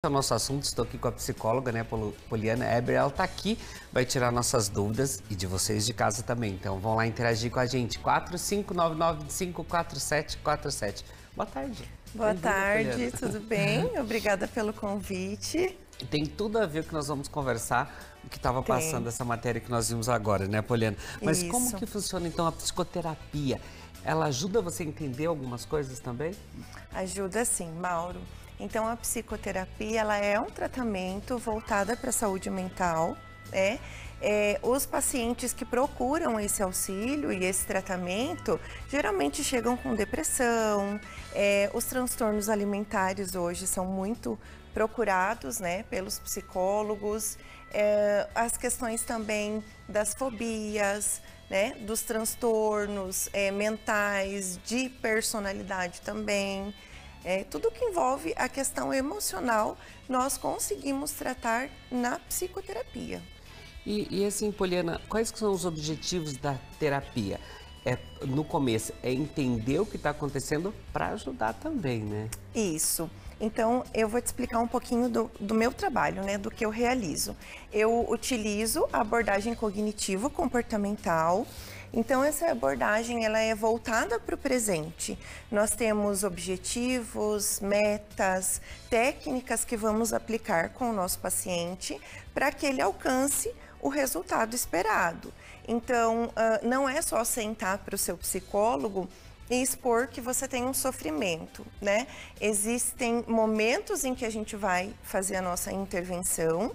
É o nosso assunto, estou aqui com a psicóloga, né, Poliana Eber, ela está aqui, vai tirar nossas dúvidas e de vocês de casa também. Então vão lá interagir com a gente, 4599254747. Boa tarde. Boa tarde, tudo bem? Obrigada pelo convite. Tem tudo a ver com o que nós vamos conversar, o que estava passando essa matéria que nós vimos agora, né, Poliana? Mas Isso. como que funciona então a psicoterapia? Ela ajuda você a entender algumas coisas também? Ajuda sim, Mauro. Então, a psicoterapia, ela é um tratamento voltado para a saúde mental, né? Os pacientes que procuram esse auxílio e esse tratamento, geralmente chegam com depressão, os transtornos alimentares hoje são muito procurados, né, pelos psicólogos, as questões também das fobias, né, dos transtornos mentais, de personalidade também. Tudo que envolve a questão emocional, nós conseguimos tratar na psicoterapia. E assim, Poliana, quais são os objetivos da terapia? No começo, é entender o que está acontecendo para ajudar também, né? Isso. Então, eu vou te explicar um pouquinho do meu trabalho, né, do que eu realizo. Eu utilizo a abordagem cognitivo-comportamental. Então, essa abordagem ela é voltada para o presente. Nós temos objetivos, metas, técnicas que vamos aplicar com o nosso paciente para que ele alcance o resultado esperado. Então, não é só sentar para o seu psicólogo e expor que você tem um sofrimento, né? Existem momentos em que a gente vai fazer a nossa intervenção,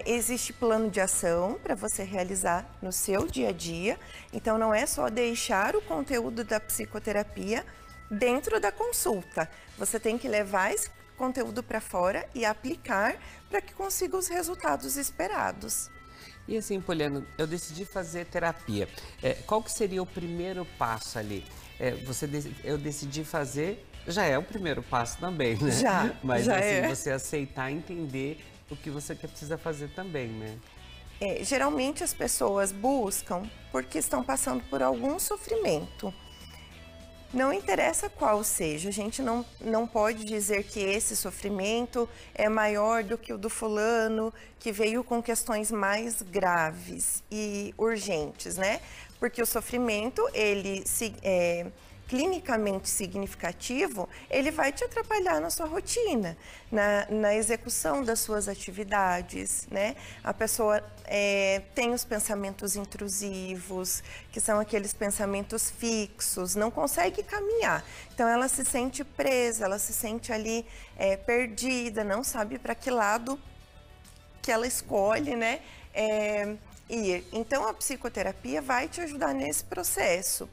existe plano de ação para você realizar no seu dia a dia, então não é só deixar o conteúdo da psicoterapia dentro da consulta, você tem que levar esse conteúdo para fora e aplicar para que consiga os resultados esperados. E assim, Poliana, eu decidi fazer terapia. Qual que seria o primeiro passo ali? Eu decidi fazer, já é o primeiro passo também, né? Mas já assim, você aceitar, entender o que você precisa fazer também, né? Geralmente as pessoas buscam porque estão passando por algum sofrimento. Não interessa qual seja, a gente não pode dizer que esse sofrimento é maior do que o do fulano, que veio com questões mais graves e urgentes, né? Porque o sofrimento, clinicamente significativo, ele vai te atrapalhar na sua rotina, na execução das suas atividades, né? A pessoa tem os pensamentos intrusivos, que são aqueles pensamentos fixos, não consegue caminhar. Então, ela se sente presa, ela se sente ali perdida, não sabe para que lado que ela escolhe, né? Ir. Então, a psicoterapia vai te ajudar nesse processo.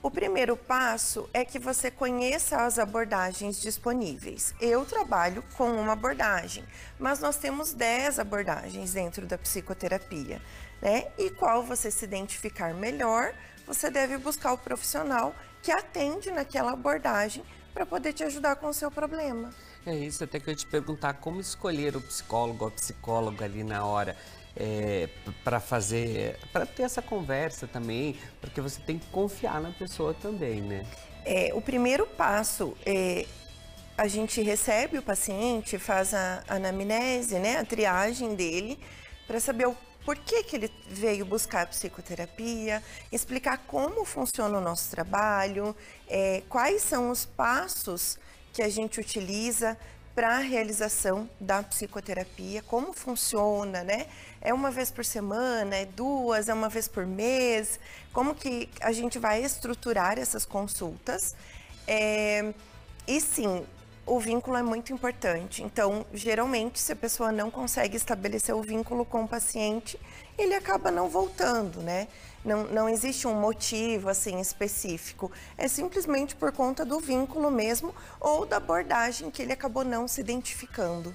O primeiro passo é que você conheça as abordagens disponíveis. Eu trabalho com uma abordagem, mas nós temos 10 abordagens dentro da psicoterapia, né? E qual você se identificar melhor, você deve buscar o profissional que atende naquela abordagem para poder te ajudar com o seu problema. É isso, até que eu ia te perguntar como escolher o psicólogo ou a psicóloga ali na hora. Para ter essa conversa também, porque você tem que confiar na pessoa também, né? O primeiro passo a gente recebe o paciente, faz a anamnese, né, a triagem dele, para saber o porquê que ele veio buscar a psicoterapia, explicar como funciona o nosso trabalho, quais são os passos que a gente utiliza para a realização da psicoterapia, como funciona, né? É uma vez por semana, é duas, é uma vez por mês, como que a gente vai estruturar essas consultas. E sim, o vínculo é muito importante. Então, geralmente, se a pessoa não consegue estabelecer o vínculo com o paciente, ele acaba não voltando, né? Não existe um motivo assim específico, é simplesmente por conta do vínculo mesmo ou da abordagem que ele acabou não se identificando.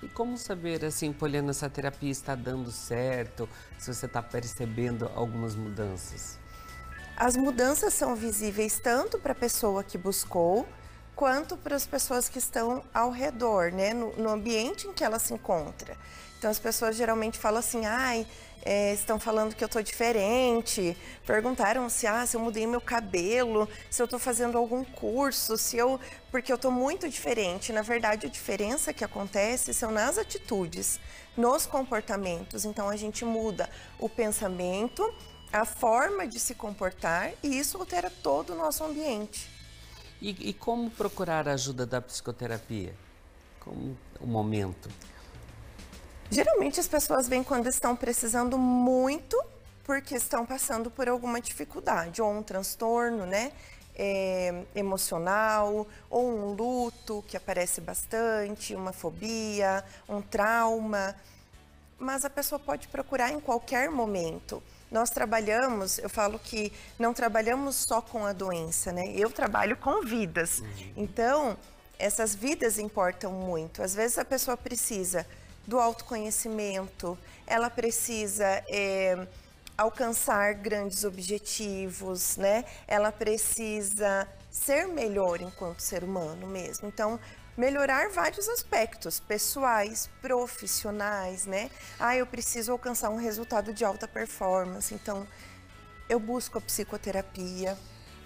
E como saber, assim, Poliana, se a terapia está dando certo, se você está percebendo algumas mudanças? As mudanças são visíveis tanto para a pessoa que buscou, quanto para as pessoas que estão ao redor, né? No ambiente em que ela se encontra. Então, as pessoas geralmente falam assim, ai, estão falando que eu tô diferente, perguntaram se eu mudei meu cabelo, se eu tô fazendo algum curso, porque eu tô muito diferente. Na verdade, a diferença que acontece são nas atitudes, nos comportamentos. Então, a gente muda o pensamento, a forma de se comportar, e isso altera todo o nosso ambiente. E como procurar a ajuda da psicoterapia? Como o momento? Geralmente as pessoas vêm quando estão precisando muito, porque estão passando por alguma dificuldade, ou um transtorno, né, emocional, ou um luto que aparece bastante, uma fobia, um trauma. Mas a pessoa pode procurar em qualquer momento. Nós trabalhamos, eu falo que não trabalhamos só com a doença, né? Eu trabalho com vidas. Então, essas vidas importam muito. Às vezes a pessoa precisa do autoconhecimento, ela precisa alcançar grandes objetivos, né? Ela precisa ser melhor enquanto ser humano mesmo. Então, melhorar vários aspectos, pessoais, profissionais, né? Eu preciso alcançar um resultado de alta performance, então eu busco a psicoterapia.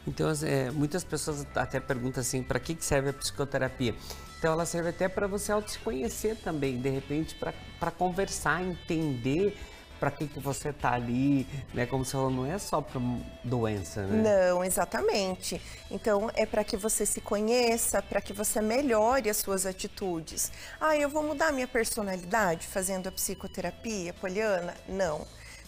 Então, muitas pessoas até perguntam assim, para que serve a psicoterapia? Então, ela serve até para você se conhecer também, de repente, para conversar, entender para que você está ali, né? Como você falou, não é só para doença, né? Não, exatamente. Então, é para que você se conheça, para que você melhore as suas atitudes. Eu vou mudar minha personalidade fazendo a psicoterapia, Poliana? Não.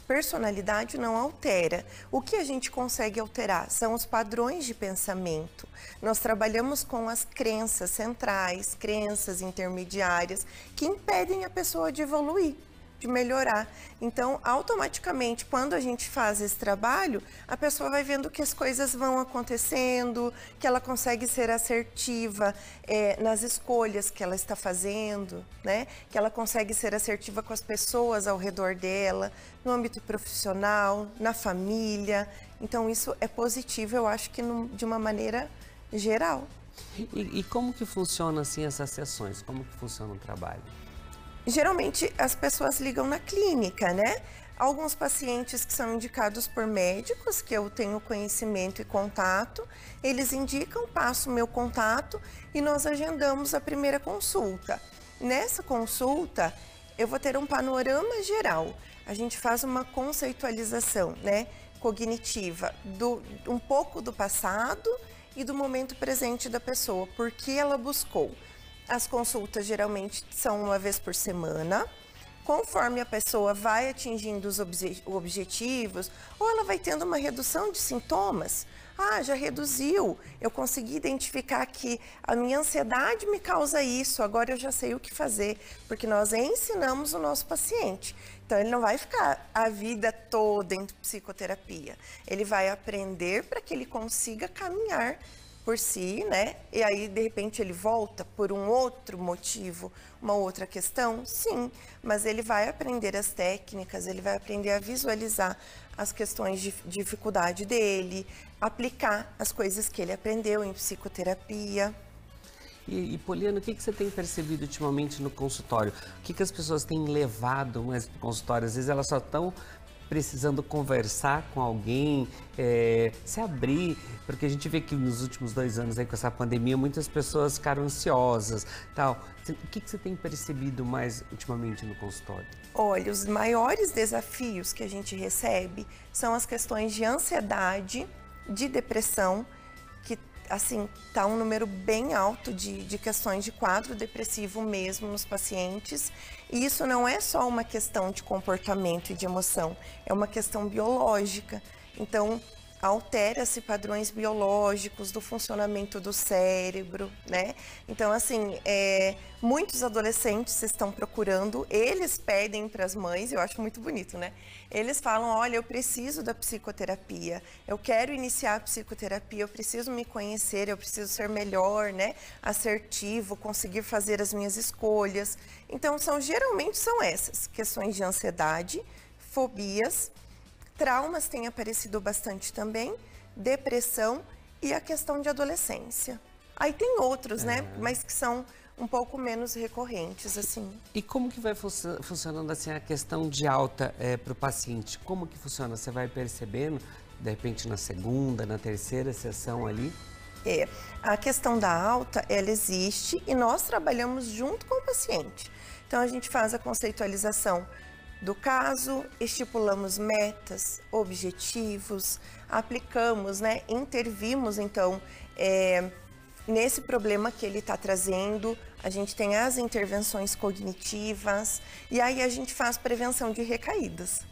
Personalidade não altera. O que a gente consegue alterar são os padrões de pensamento. Nós trabalhamos com as crenças centrais, crenças intermediárias, que impedem a pessoa de evoluir, de melhorar. Então, automaticamente, quando a gente faz esse trabalho, a pessoa vai vendo que as coisas vão acontecendo, que ela consegue ser assertiva nas escolhas que ela está fazendo, né? Que ela consegue ser assertiva com as pessoas ao redor dela, no âmbito profissional, na família. Então, isso é positivo, eu acho que de uma maneira geral. E como que funciona assim essas sessões? Como que funciona o trabalho? Geralmente as pessoas ligam na clínica, né? Alguns pacientes que são indicados por médicos, que eu tenho conhecimento e contato, eles indicam, passo o meu contato e nós agendamos a primeira consulta. Nessa consulta, eu vou ter um panorama geral. A gente faz uma conceitualização, né, cognitiva, um pouco do passado e do momento presente da pessoa, por que ela buscou. As consultas geralmente são uma vez por semana. Conforme a pessoa vai atingindo os objetivos, ou ela vai tendo uma redução de sintomas. Já reduziu, eu consegui identificar que a minha ansiedade me causa isso, agora eu já sei o que fazer, porque nós ensinamos o nosso paciente. Então, ele não vai ficar a vida toda em psicoterapia. Ele vai aprender para que ele consiga caminhar por si, né? E aí, de repente, ele volta por um outro motivo, uma outra questão? Sim, mas ele vai aprender as técnicas, ele vai aprender a visualizar as questões de dificuldade dele, aplicar as coisas que ele aprendeu em psicoterapia. E Poliana, o que você tem percebido ultimamente no consultório? O que as pessoas têm levado mais para o consultório? Às vezes elas só estão precisando conversar com alguém, se abrir, porque a gente vê que nos últimos 2 anos aí com essa pandemia, muitas pessoas ficaram ansiosas, tal. O que você tem percebido mais ultimamente no consultório? Olha, os maiores desafios que a gente recebe são as questões de ansiedade, de depressão, que assim, tá um número bem alto de questões de quadro depressivo mesmo nos pacientes. E isso não é só uma questão de comportamento e de emoção, é uma questão biológica. Então, altera-se padrões biológicos do funcionamento do cérebro, né? Então, assim, muitos adolescentes estão procurando, eles pedem para as mães, eu acho muito bonito, né? Eles falam, olha, eu preciso da psicoterapia, eu quero iniciar a psicoterapia, eu preciso me conhecer, eu preciso ser melhor, né? Assertivo, conseguir fazer as minhas escolhas. Então, geralmente são essas, questões de ansiedade, fobias, traumas têm aparecido bastante também, depressão e a questão de adolescência. Aí tem outros, né? Mas que são um pouco menos recorrentes, assim. E como que vai funcionando assim a questão de alta para o paciente? Como que funciona? Você vai percebendo, de repente na segunda, na terceira sessão ali? A questão da alta, ela existe e nós trabalhamos junto com o paciente. Então, a gente faz a conceitualização do caso, estipulamos metas, objetivos, aplicamos, né, intervimos, então, nesse problema que ele está trazendo, a gente tem as intervenções cognitivas e aí a gente faz prevenção de recaídas.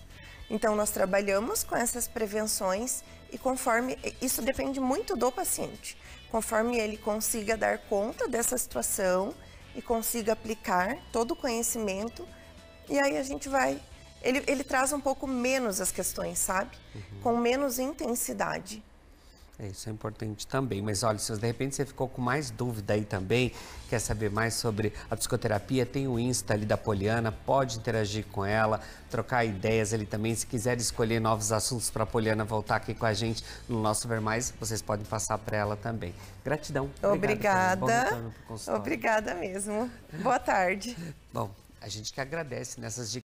Então, nós trabalhamos com essas prevenções e conforme, isso depende muito do paciente, conforme ele consiga dar conta dessa situação e consiga aplicar todo o conhecimento, e aí a gente vai, ele traz um pouco menos as questões, sabe? Com menos intensidade. Isso é importante também, mas olha, se de repente você ficou com mais dúvida aí também, quer saber mais sobre a psicoterapia, tem o Insta ali da Poliana, pode interagir com ela, trocar ideias ali também, se quiser escolher novos assuntos para a Poliana voltar aqui com a gente no nosso Ver Mais, vocês podem passar para ela também. Gratidão. Obrigada. Obrigada mesmo. Boa tarde. Bom, a gente que agradece nessas dicas.